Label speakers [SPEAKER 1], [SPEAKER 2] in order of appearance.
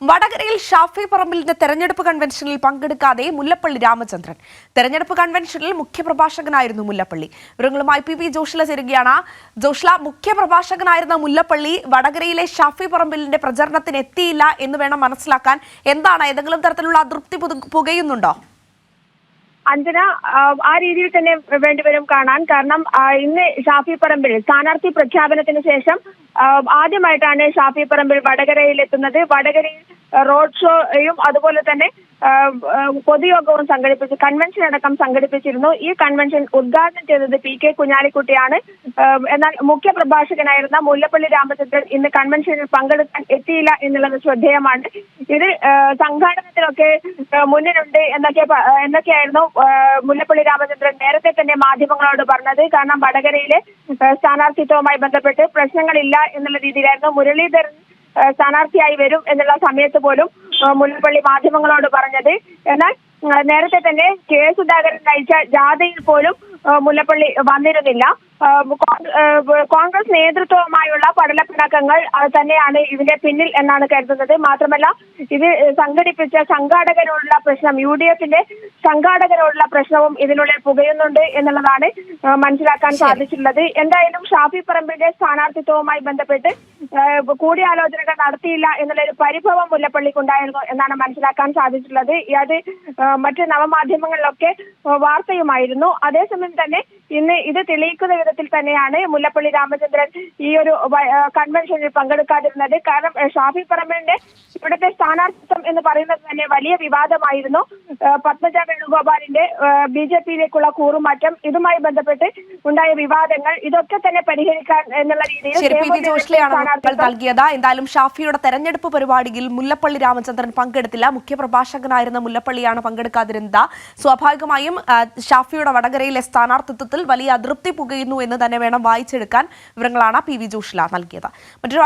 [SPEAKER 1] വടകരയിൽ ഷാഫി പറമ്പിലിന്റെ തെരഞ്ഞെടുപ്പ് കൺവെൻഷനിൽ പങ്കെടുക്കാതെ മുല്ലപ്പള്ളി രാമചന്ദ്രൻ. തെരഞ്ഞെടുപ്പ് കൺവെൻഷനിൽ മുഖ്യപ്രഭാഷകനായിരുന്നു മുല്ലപ്പള്ളി. വിവരങ്ങളുമായി പി ജോഷില ചേരുകയാണ്. ജോഷില, മുഖ്യപ്രഭാഷകനായിരുന്ന മുല്ലപ്പള്ളി വടകരയിലെ ഷാഫി പറമ്പിലിന്റെ പ്രചരണത്തിന് എത്തിയില്ല എന്ന് വേണം മനസ്സിലാക്കാൻ. എന്താണ്, ഏതെങ്കിലും തരത്തിലുള്ള അതൃപ്തി പുകയുന്നുണ്ടോ?
[SPEAKER 2] അഞ്ജന, ആ രീതിയിൽ തന്നെ വേണ്ടിവരും കാണാൻ. കാരണം ഇന്ന് ഷാഫി പറമ്പിൽ സ്ഥാനാർത്ഥി പ്രഖ്യാപനത്തിന് ശേഷം ആദ്യമായിട്ടാണ് ഷാഫി പറമ്പിൽ വടകരയിൽ എത്തുന്നത്. വടകരയിൽ റോഡ് ഷോയും അതുപോലെ തന്നെ പൊതുയോഗവും കൺവെൻഷൻ അടക്കം സംഘടിപ്പിച്ചിരുന്നു. ഈ കൺവെൻഷൻ ഉദ്ഘാടനം ചെയ്തത് PK കുഞ്ഞാലിക്കുട്ടിയാണ്. എന്നാൽ മുഖ്യപ്രഭാഷകനായിരുന്ന മുല്ലപ്പള്ളി രാമചന്ദ്രൻ ഇന്ന് കൺവെൻഷനിൽ പങ്കെടുക്കാൻ എത്തിയില്ല എന്നുള്ളത് ശ്രദ്ധേയമാണ്. ഇത് സംഘാടനത്തിലൊക്കെ മുന്നിലുണ്ട് എന്നൊക്കെയായിരുന്നു മുല്ലപ്പള്ളി രാമചന്ദ്രൻ നേരത്തെ തന്നെ മാധ്യമങ്ങളോട് പറഞ്ഞത്. കാരണം വടകരയിലെ സ്ഥാനാർത്ഥിത്വവുമായി ബന്ധപ്പെട്ട് പ്രശ്നങ്ങളില്ല എന്നുള്ള രീതിയിലായിരുന്നു. മുരളീധരൻ സ്ഥാനാർത്ഥിയായി വരും എന്നുള്ള സമയത്ത് പോലും മുല്ലപ്പള്ളി മാധ്യമങ്ങളോട് പറഞ്ഞത്. എന്നാൽ നേരത്തെ തന്നെ കെ സുധാകരൻ നയിച്ച ജാഥയിൽ പോലും മുല്ലപ്പള്ളി വന്നിരുന്നില്ല. കോൺഗ്രസ് നേതൃത്വവുമായുള്ള പടലപ്പിണക്കങ്ങൾ തന്നെയാണ് ഇതിന്റെ പിന്നിൽ എന്നാണ് കരുതുന്നത്. മാത്രമല്ല, ഇത് സംഘടിപ്പിച്ച സംഘാടകരോടുള്ള പ്രശ്നം, UDFന്റെ സംഘാടകരോടുള്ള പ്രശ്നവും ഇതിനുള്ളിൽ പുകയുന്നുണ്ട് എന്നുള്ളതാണ് മനസ്സിലാക്കാൻ സാധിച്ചിട്ടുള്ളത്. എന്തായാലും ഷാഫി പറമ്പിന്റെ സ്ഥാനാർത്ഥിത്വവുമായി ബന്ധപ്പെട്ട് കൂടിയാലോചനകൾ നടത്തിയില്ല എന്നുള്ളൊരു പരിഭവം മുല്ലപ്പള്ളിക്കുണ്ടായിരുന്നു എന്നാണ് മനസ്സിലാക്കാൻ സാധിച്ചിട്ടുള്ളത്. അത് മറ്റ് നവമാധ്യമങ്ങളിലൊക്കെ വാർത്തയുമായിരുന്നു. അതേസമയം തന്നെ ഇന്ന് ഇത് തെളിയിക്കുന്ന വിധത്തിൽ തന്നെയാണ് മുല്ലപ്പള്ളി രാമചന്ദ്രൻ ഈ ഒരു കൺവെൻഷനിൽ പങ്കെടുക്കാതിരുന്നത്. കാരണം ഷാഫി പറമ്പിലിന്റെ ഇവിടുത്തെ സ്ഥാനാർത്ഥിത്വം എന്ന് പറയുന്നത് തന്നെ വലിയ വിവാദമായിരുന്നു. പത്മജ വേണുഗോപാലിന്റെ BJPയിലേക്കുള്ള കൂറുമാറ്റം, ഇതുമായി ബന്ധപ്പെട്ട് ഉണ്ടായ വിവാദങ്ങൾ, ഇതൊക്കെ തന്നെ പരിഹരിക്കാൻ എന്നുള്ള രീതിയിൽ
[SPEAKER 1] നൽകിയത്. എന്തായാലും ഷാഫിയുടെ തെരഞ്ഞെടുപ്പ് പരിപാടിയിൽ മുല്ലപ്പള്ളി രാമചന്ദ്രൻ പങ്കെടുത്തില്ല. മുഖ്യപ്രഭാഷകനായിരുന്ന മുല്ലപ്പള്ളിയാണ് പങ്കെടുക്കാതിരുന്നത്. സ്വാഭാവികമായും ഷാഫിയുടെ വടകരയിലെ സ്ഥാനാർത്ഥിത്വത്തിൽ വലിയ അതൃപ്തി പുകയുന്നു എന്ന് തന്നെ വേണം വായിച്ചെടുക്കാൻ. വിവരങ്ങളാണ് PV ജോഷില നൽകിയത്. മറ്റൊരു